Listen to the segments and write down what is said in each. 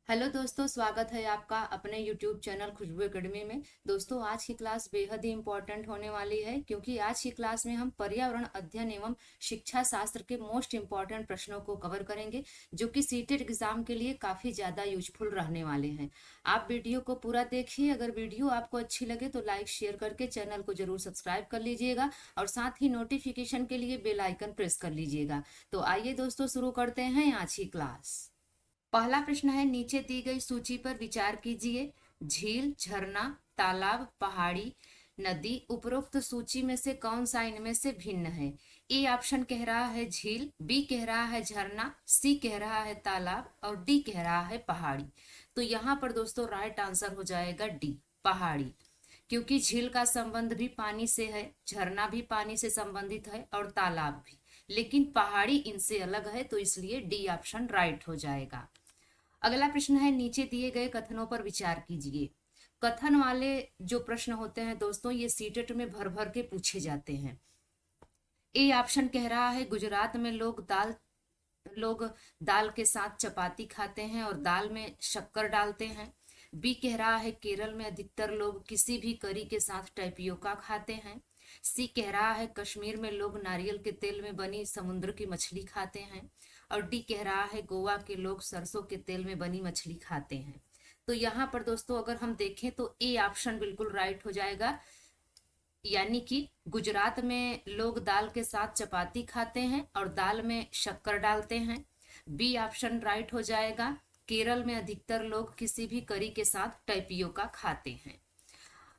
Hello दोस्तों, स्वागत है आपका अपने YouTube चैनल खुशबू एकेडमी में। दोस्तों, आज की क्लास बेहद ही इम्पोर्टेंट होने वाली है क्योंकि आज की क्लास में हम पर्यावरण अध्ययन एवं शिक्षा शास्त्र के मोस्ट इम्पोर्टेंट प्रश्नों को कवर करेंगे, जो कि सीटेट एग्जाम के लिए काफ़ी ज़्यादा यूजफुल रहने वाले हैं। आप वीडियो को पूरा देखिए। अगर वीडियो आपको अच्छी लगे तो लाइक शेयर करके चैनल को जरूर सब्सक्राइब कर लीजिएगा और साथ ही नोटिफिकेशन के लिए बेल आइकन प्रेस कर लीजिएगा। तो आइए दोस्तों, शुरू करते हैं आज की क्लास। पहला प्रश्न है, नीचे दी गई सूची पर विचार कीजिए। झील, झरना, तालाब, पहाड़ी, नदी उपरोक्त सूची में से कौन सा इनमें से भिन्न है? ए ऑप्शन कह रहा है झील, बी कह रहा है झरना, सी कह रहा है तालाब और डी कह रहा है पहाड़ी। तो यहाँ पर दोस्तों राइट आंसर हो जाएगा डी, पहाड़ी। क्योंकि झील का संबंध भी पानी से है, झरना भी पानी से संबंधित है और तालाब भी, लेकिन पहाड़ी इनसे अलग है, तो इसलिए डी ऑप्शन राइट हो जाएगा। अगला प्रश्न है, नीचे दिए गए कथनों पर विचार कीजिए। कथन वाले जो प्रश्न होते हैं दोस्तों, ये सीटेट में भर भर के पूछे जाते हैं। ए ऑप्शन कह रहा है गुजरात में लोग दाल के साथ चपाती खाते हैं और दाल में शक्कर डालते हैं। बी कह रहा है केरल में अधिकतर लोग किसी भी करी के साथ टैपियोका खाते हैं। सी कह रहा है कश्मीर में लोग नारियल के तेल में बनी समुद्र की मछली खाते हैं। और डी कह रहा है गोवा के लोग सरसों के तेल में बनी मछली खाते हैं। तो यहाँ पर दोस्तों अगर हम देखें तो ए ऑप्शन बिल्कुल राइट हो जाएगा, यानी कि गुजरात में लोग दाल के साथ चपाती खाते हैं और दाल में शक्कर डालते हैं। बी ऑप्शन राइट हो जाएगा, केरल में अधिकतर लोग किसी भी करी के साथ टैपियोका खाते हैं।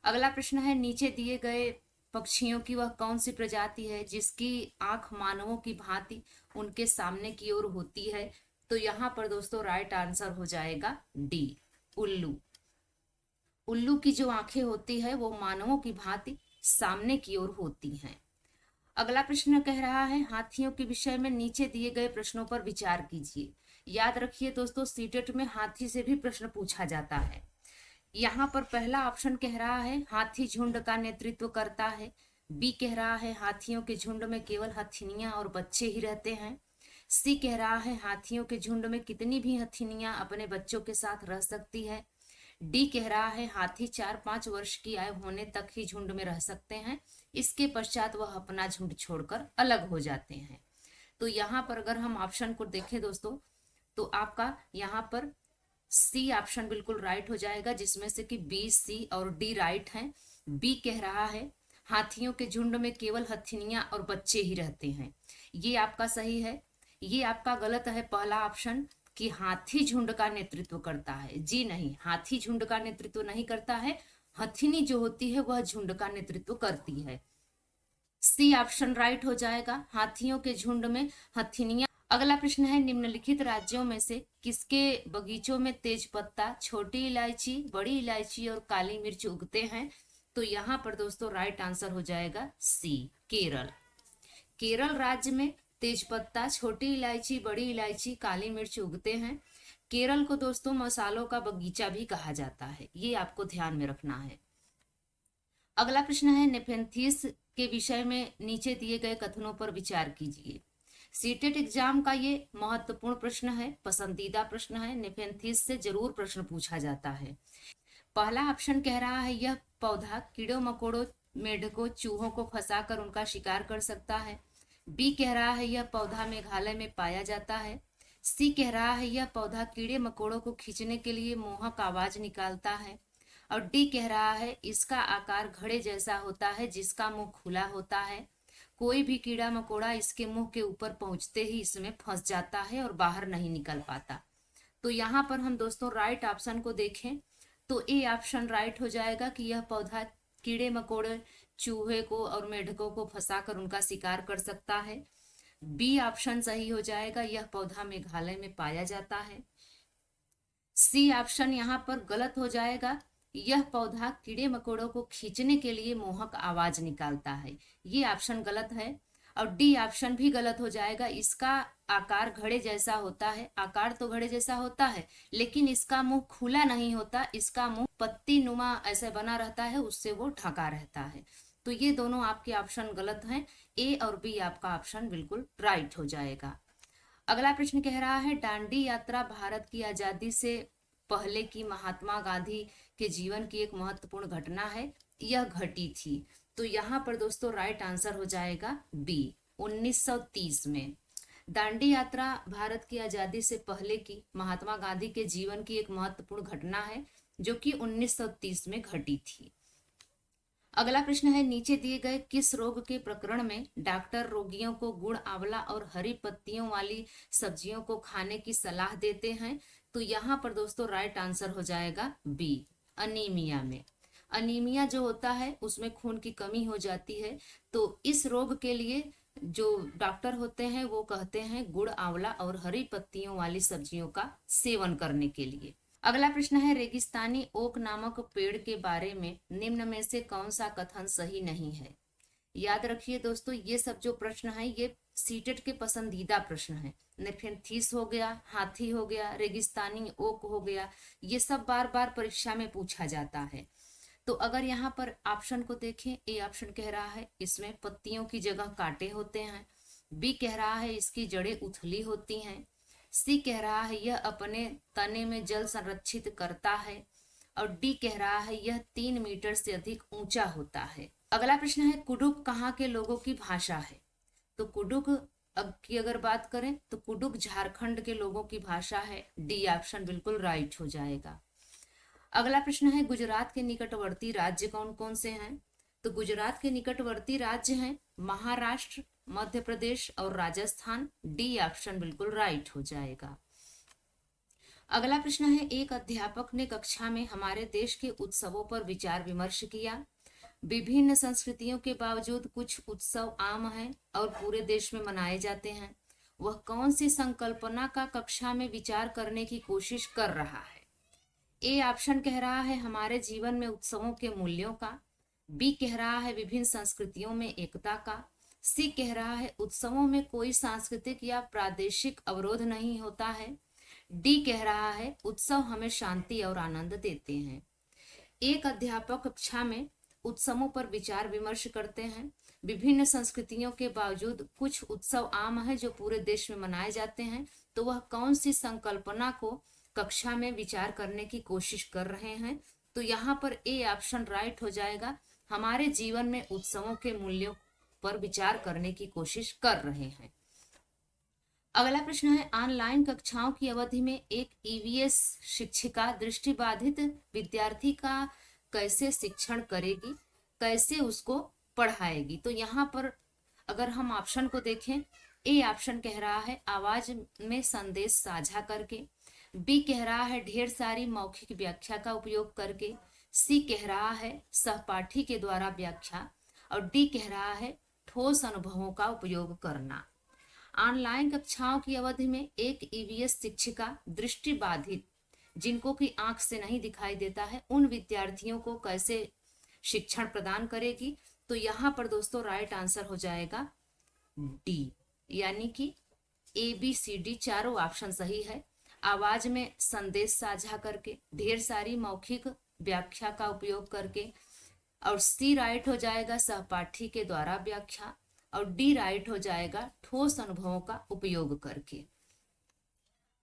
अगला प्रश्न है, नीचे दिए गए पक्षियों की वह कौन सी प्रजाति है जिसकी आंख मानवों की भांति उनके सामने की ओर होती है? तो यहाँ पर दोस्तों राइट आंसर हो जाएगा डी, उल्लू। उल्लू की जो आंखें होती है वो मानवों की भांति सामने की ओर होती हैं। अगला प्रश्न कह रहा है, हाथियों के विषय में नीचे दिए गए प्रश्नों पर विचार कीजिए। याद रखिए दोस्तों, सीटेट में हाथी से भी प्रश्न पूछा जाता है। यहाँ पर पहला ऑप्शन कह रहा है हाथी झुंड का नेतृत्व करता है। बी कह रहा है हाथियों के झुंड में केवल हथिनियां और बच्चे ही रहते हैं। सी कह रहा है हाथियों के झुंड में कितनी भी हथिनियां अपने बच्चों के साथ रह सकती है। डी कह रहा है हाथी 4-5 वर्ष की आयु होने तक ही झुंड में रह सकते हैं, इसके पश्चात वह अपना झुंड छोड़कर अलग हो जाते हैं। तो यहाँ पर अगर हम ऑप्शन को देखें दोस्तों, तो आपका यहाँ पर सी ऑप्शन बिल्कुल राइट हो जाएगा, जिसमें से कि बी, सी और डी राइट हैं। बी कह रहा है हाथियों के झुंड में केवल हथिनियां और बच्चे ही रहते हैं, ये आपका सही है। ये आपका गलत है पहला ऑप्शन, कि हाथी झुंड का नेतृत्व करता है। जी नहीं, हाथी झुंड का नेतृत्व नहीं करता है, हथिनी जो होती है वह झुंड का नेतृत्व करती है। सी ऑप्शन राइट हो जाएगा, हाथियों के झुंड में हथिनियां। अगला प्रश्न है, निम्नलिखित राज्यों में से किसके बगीचों में तेज पत्ता, छोटी इलायची, बड़ी इलायची और काली मिर्च उगते हैं? तो यहाँ पर दोस्तों राइट आंसर हो जाएगा सी, केरल। केरल राज्य में तेज पत्ता, छोटी इलायची, बड़ी इलायची, काली मिर्च उगते हैं। केरल को दोस्तों मसालों का बगीचा भी कहा जाता है, ये आपको ध्यान में रखना है। अगला प्रश्न है, नेफेंथिस के विषय में नीचे दिए गए कथनों पर विचार कीजिए। सीटेट एग्जाम का ये महत्वपूर्ण प्रश्न है, पसंदीदा प्रश्न है, नेफेंथिस से जरूर प्रश्न पूछा जाता है। पहला ऑप्शन कह रहा है यह पौधा कीड़ों मकोड़ों, मेढकों, चूहों को फंसाकर उनका शिकार कर सकता है। बी कह रहा है यह पौधा मेघालय में पाया जाता है। सी कह रहा है यह पौधा कीड़े मकोड़ों को खींचने के लिए मोहक आवाज निकालता है। और डी कह रहा है इसका आकार घड़े जैसा होता है जिसका मुंह खुला होता है, कोई भी कीड़ा मकोड़ा इसके मुंह के ऊपर पहुंचते ही इसमें फंस जाता है और बाहर नहीं निकल पाता। तो यहाँ पर हम दोस्तों राइट ऑप्शन को देखें तो ए ऑप्शन राइट हो जाएगा कि यह पौधा कीड़े मकोड़े, चूहे को और मेढकों को फंसाकर उनका शिकार कर सकता है। बी ऑप्शन सही हो जाएगा, यह पौधा मेघालय में पाया जाता है। सी ऑप्शन यहाँ पर गलत हो जाएगा, यह पौधा कीड़े मकोड़ों को खींचने के लिए मोहक आवाज निकालता है, ये ऑप्शन गलत है। और डी ऑप्शन भी गलत हो जाएगा, इसका आकार घड़े जैसा होता है। आकार तो घड़े जैसा होता है, लेकिन इसका मुंह खुला नहीं होता, इसका मुंह पत्ती नुमा ऐसे बना रहता है, उससे वो ढका रहता है। तो ये दोनों आपके ऑप्शन गलत हैं, ए और बी आपका ऑप्शन बिल्कुल राइट हो जाएगा। अगला प्रश्न कह रहा है, दांडी यात्रा भारत की आजादी से पहले की महात्मा गांधी के जीवन की एक महत्वपूर्ण घटना है, यह घटी थी। तो यहाँ पर दोस्तों राइट आंसर हो जाएगा बी, 1930 में। दांडी यात्रा भारत की आजादी से पहले की महात्मा गांधी के जीवन की एक महत्वपूर्ण घटना है जो कि 1930 में घटी थी। अगला प्रश्न है, नीचे दिए गए किस रोग के प्रकरण में डॉक्टर रोगियों को गुड़, आंवला और हरी पत्तियों वाली सब्जियों को खाने की सलाह देते हैं? तो यहाँ पर दोस्तों राइट आंसर हो जाएगा बी, अनीमिया में। अनीमिया जो होता है उसमें खून की कमी हो जाती है, तो इस रोग के लिए जो डॉक्टर होते हैं वो कहते हैं गुड़, आंवला और हरी पत्तियों वाली सब्जियों का सेवन करने के लिए। अगला प्रश्न है, रेगिस्तानी ओक नामक पेड़ के बारे में निम्न में से कौन सा कथन सही नहीं है? याद रखिए दोस्तों, ये सब जो प्रश्न है ये सीटेट के पसंदीदा प्रश्न है। नेफेंथीस हो गया, हाथी हो गया, रेगिस्तानी ओक हो गया, ये सब बार बार परीक्षा में पूछा जाता है। तो अगर यहाँ पर ऑप्शन को देखें, ए ऑप्शन कह रहा है इसमें पत्तियों की जगह कांटे होते हैं, बी कह रहा है इसकी जड़ें उथली होती हैं, सी कह रहा है यह अपने तने में जल संरक्षित करता है, और डी कह रहा है यह 3 मीटर से अधिक ऊंचा होता है। अगला प्रश्न है, कुडुक कहाँ के लोगों की भाषा है? तो कुडुक की अगर बात करें तो कुडुक झारखंड के लोगों की भाषा है, डी ऑप्शन बिल्कुल राइट हो जाएगा। अगला प्रश्न है, गुजरात के निकटवर्ती राज्य कौन कौन से हैं? तो गुजरात के निकटवर्ती राज्य हैं महाराष्ट्र, मध्य प्रदेश और राजस्थान, डी ऑप्शन बिल्कुल राइट हो जाएगा। अगला प्रश्न है, एक अध्यापक ने कक्षा में हमारे देश के उत्सवों पर विचार विमर्श किया। विभिन्न संस्कृतियों के बावजूद कुछ उत्सव आम हैं और पूरे देश में मनाए जाते हैं। वह कौन सी संकल्पना का कक्षा में विचार करने की कोशिश कर रहा है? ए ऑप्शन कह रहा है हमारे जीवन में उत्सवों के मूल्यों का, बी कह रहा है विभिन्न संस्कृतियों में एकता का, सी कह रहा है उत्सवों में कोई सांस्कृतिक या प्रादेशिक अवरोध नहीं होता है, डी कह रहा है उत्सव हमें शांति और आनंद देते हैं। एक अध्यापक कक्षा में उत्सवों पर विचार विमर्श करते हैं। विभिन्न संस्कृतियों के बावजूद कुछ उत्सव आम है जो पूरे देश में मनाए जाते हैं। तो वह कौन सी संकल्पना को कक्षा में विचार करने की कोशिश कर रहे हैं? तो यहाँ पर ए ऑप्शन राइट हो जाएगा, हमारे जीवन में उत्सवों के मूल्यों पर विचार करने की कोशिश कर रहे हैं। अगला प्रश्न है, ऑनलाइन कक्षाओं की अवधि में एक ईवीएस शिक्षिका दृष्टिबाधित विद्यार्थी का कैसे शिक्षण करेगी, कैसे उसको पढ़ाएगी? तो यहाँ पर अगर हम ऑप्शन को देखें, ए ऑप्शन कह रहा है आवाज में संदेश साझा करके, बी कह रहा है ढेर सारी मौखिक व्याख्या का उपयोग करके, सी कह रहा है सहपाठी के द्वारा व्याख्या, और डी कह रहा है ठोस अनुभवों का उपयोग करना। ऑनलाइन कक्षाओं की अवधि में एक ईवीएस शिक्षिका दृष्टिबाधित, जिनको की आंख से नहीं दिखाई देता है, उन विद्यार्थियों को कैसे शिक्षण प्रदान करेगी? तो यहाँ पर दोस्तों राइट आंसर हो जाएगा डी, यानी कि ए बी सी डी चारों ऑप्शन सही है। आवाज में संदेश साझा करके, ढेर सारी मौखिक व्याख्या का उपयोग करके, और सी राइट हो जाएगा सहपाठी के द्वारा व्याख्या, और डी राइट हो जाएगा ठोस अनुभवों का उपयोग करके।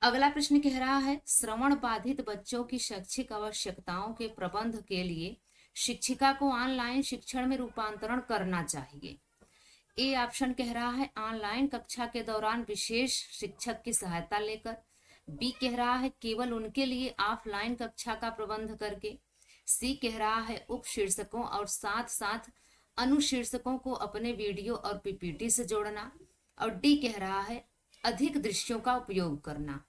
अगला प्रश्न कह रहा है, श्रवण बाधित बच्चों की शैक्षिक आवश्यकताओं के प्रबंध के लिए शिक्षिका को ऑनलाइन शिक्षण में रूपांतरण करना चाहिए। ए ऑप्शन कह रहा है ऑनलाइन कक्षा के दौरान विशेष शिक्षक की सहायता लेकर, बी कह रहा है केवल उनके लिए ऑफलाइन कक्षा का प्रबंध करके, सी कह रहा है उप शीर्षकों और साथ साथ अनुशीर्षकों को अपने वीडियो और पीपीटी से जोड़ना, और डी कह रहा है अधिक दृश्यों का उपयोग करना।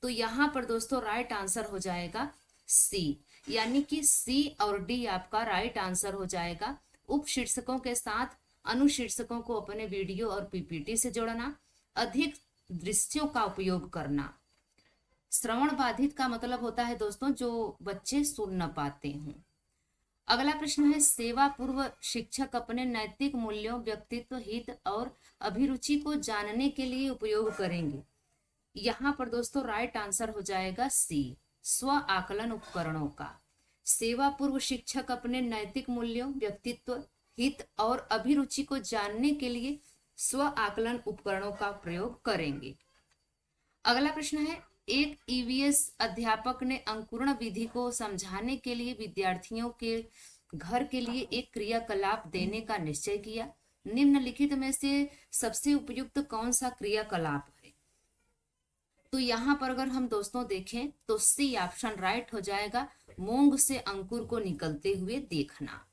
तो यहाँ पर दोस्तों राइट आंसर हो जाएगा सी, यानी कि सी और डी आपका राइट आंसर हो जाएगा। उप शीर्षकों के साथ अनुशीर्षकों को अपने वीडियो और पीपीटी से जोड़ना, अधिक दृश्यों का उपयोग करना। श्रवण बाधित का मतलब होता है दोस्तों जो बच्चे सुन न पाते हों। अगला प्रश्न है, सेवा पूर्व शिक्षक अपने नैतिक मूल्यों, व्यक्तित्व, हित और अभिरुचि को जानने के लिए उपयोग करेंगे। यहाँ पर दोस्तों राइट आंसर हो जाएगा सी, स्व आकलन उपकरणों का। सेवा पूर्व शिक्षक अपने नैतिक मूल्यों, व्यक्तित्व, हित और अभिरुचि को जानने के लिए स्व आकलन उपकरणों का प्रयोग करेंगे। अगला प्रश्न है, एक ईवीएस अध्यापक ने अंकुरण विधि को समझाने के लिए विद्यार्थियों के घर के लिए एक क्रियाकलाप देने का निश्चय किया। निम्नलिखित में से सबसे उपयुक्त कौन सा क्रियाकलाप है? तो यहाँ पर अगर हम दोस्तों देखें तो सी ऑप्शन राइट हो जाएगा, मूंग से अंकुर को निकलते हुए देखना।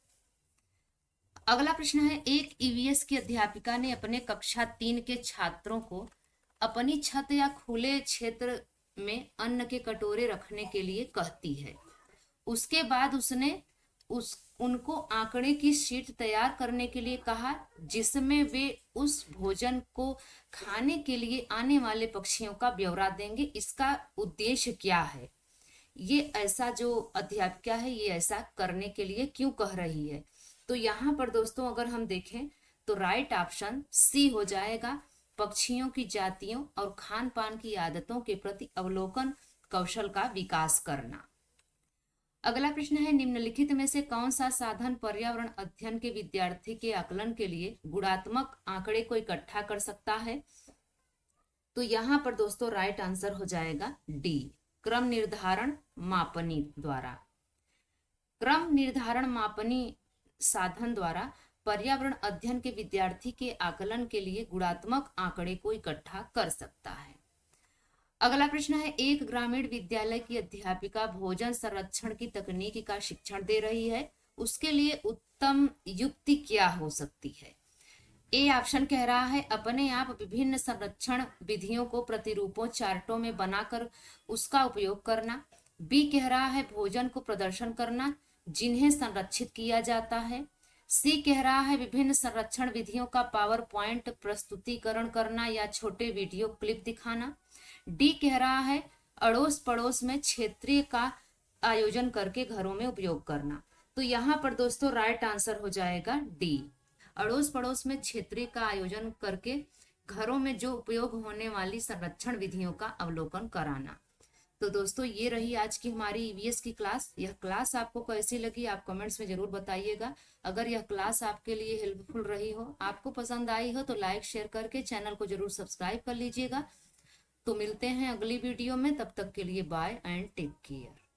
अगला प्रश्न है, एक ईवीएस की अध्यापिका ने अपने कक्षा 3 के छात्रों को अपनी छत या खुले क्षेत्र में अन्न के कटोरे रखने के लिए कहती है। उसके बाद उसने उनको आंकड़े की शीट तैयार करने के लिए कहा जिसमें वे उस भोजन को खाने के लिए आने वाले पक्षियों का ब्यौरा देंगे। इसका उद्देश्य क्या है? ये ऐसा जो अध्यापिका है ये ऐसा करने के लिए क्यों कह रही है? तो यहाँ पर दोस्तों अगर हम देखें तो राइट ऑप्शन सी हो जाएगा, पक्षियों की जातियों और खान पान की आदतों के प्रति अवलोकन कौशल का विकास करना। अगला प्रश्न है, निम्नलिखित में से कौन सा साधन पर्यावरण अध्ययन के विद्यार्थी के आकलन के लिए गुणात्मक आंकड़े को इकट्ठा कर सकता है? तो यहाँ पर दोस्तों राइट आंसर हो जाएगा डी, क्रम निर्धारण मापनी द्वारा। क्रम निर्धारण मापनी साधन द्वारा पर्यावरण अध्ययन के विद्यार्थी के आकलन के लिए गुणात्मक आंकड़े को इकट्ठा कर सकता है। अगला प्रश्न है, एक ग्रामीण विद्यालय की अध्यापिका भोजन संरक्षण की तकनीक का शिक्षण दे रही है, उसके लिए उत्तम युक्ति क्या हो सकती है? ए ऑप्शन कह रहा है अपने आप विभिन्न संरक्षण विधियों को प्रतिरूपों चार्टों में बनाकर उसका उपयोग करना। बी कह रहा है भोजन को प्रदर्शन करना जिन्हें संरक्षित किया जाता है। सी कह रहा है विभिन्न संरक्षण विधियों का पावर पॉइंट प्रस्तुतिकरण करना या छोटे वीडियो क्लिप दिखाना। डी कह रहा है अड़ोस पड़ोस में क्षेत्रीय का आयोजन करके घरों में उपयोग करना। तो यहाँ पर दोस्तों राइट आंसर हो जाएगा डी, अड़ोस पड़ोस में क्षेत्रीय का आयोजन करके घरों में जो उपयोग होने वाली संरक्षण विधियों का अवलोकन कराना। तो दोस्तों ये रही आज की हमारी ईवीएस की क्लास। यह क्लास आपको कैसी लगी आप कमेंट्स में जरूर बताइएगा। अगर यह क्लास आपके लिए हेल्पफुल रही हो, आपको पसंद आई हो तो लाइक शेयर करके चैनल को जरूर सब्सक्राइब कर लीजिएगा। तो मिलते हैं अगली वीडियो में, तब तक के लिए बाय एंड टेक केयर।